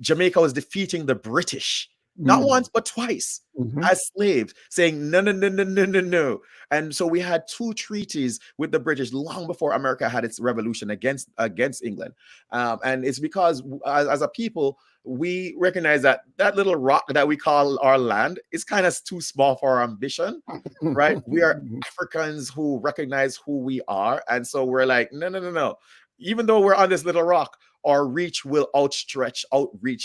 Jamaica was defeating the British, not once but twice, as slaves, saying no, no, no, no, no, no, no. And so we had 2 treaties with the British long before America had its revolution against England. And it's because as a people, we recognize that little rock that we call our land is kind of too small for our ambition, right? We are Africans who recognize who we are. And so we're like, no, no, no, no. Even though we're on this little rock, our reach will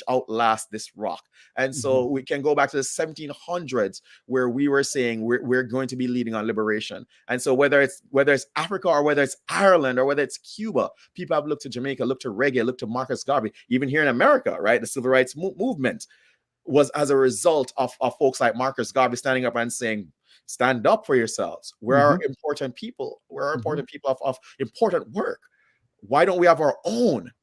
outlast this rock. And so we can go back to the 1700s where we were saying we're going to be leading on liberation. And so whether it's Africa or whether it's Ireland or whether it's Cuba, people have looked to Jamaica, looked to reggae, looked to Marcus Garvey. Even here in America, right, the civil rights movement was as a result of folks like Marcus Garvey standing up and saying, stand up for yourselves. We're important people. We're important people of important work. Why don't we have our own?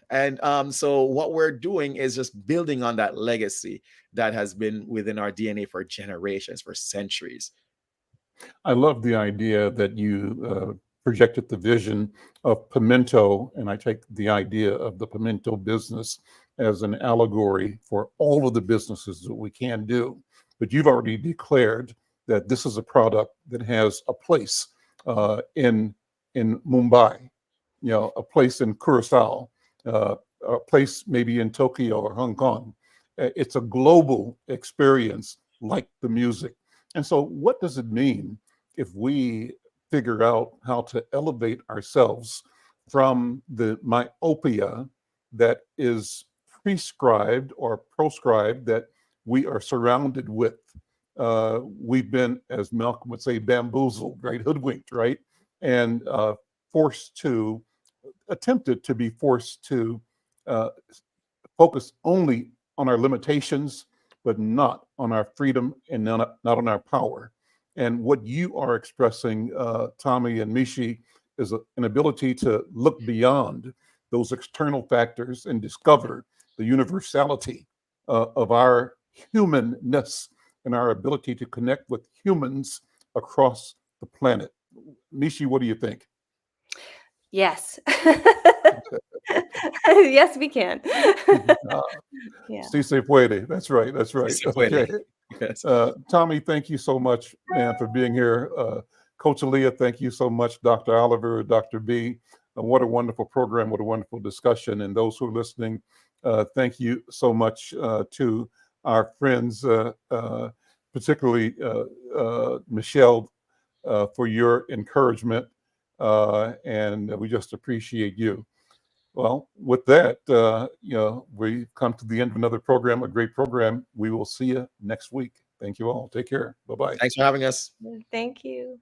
And so what we're doing is just building on that legacy that has been within our DNA for generations, for centuries. I love the idea that you projected the vision of Pimento, and I take the idea of the Pimento business as an allegory for all of the businesses that we can do. But you've already declared that this is a product that has a place in Mumbai, a place in Curacao, a place maybe in Tokyo or Hong Kong. It's a global experience like the music. And so what does it mean if we figure out how to elevate ourselves from the myopia that is prescribed or proscribed that we are surrounded with? We've been, as Malcolm would say, bamboozled, right? Hoodwinked, right? And attempted to be forced to focus only on our limitations, but not on our freedom and not on our power. And what you are expressing, Tommy and Mishi, is an ability to look beyond those external factors and discover the universality of our humanness and our ability to connect with humans across the planet. Mishi, what do you think? Yes. Yes, we can. Yeah. Sí se puede. That's right. That's right. Sí se puede. Okay. Yes. Tommy, thank you so much, man, for being here. Coach Aaliyah, thank you so much. Dr. Oliver, Dr. B, what a wonderful program. What a wonderful discussion. And those who are listening, thank you so much to our friends, particularly Michelle, for your encouragement. And we just appreciate you. Well, with that, we've come to the end of another program, a great program. We will see you next week. Thank you all. Take care. Bye-bye. Thanks for having us. Thank you.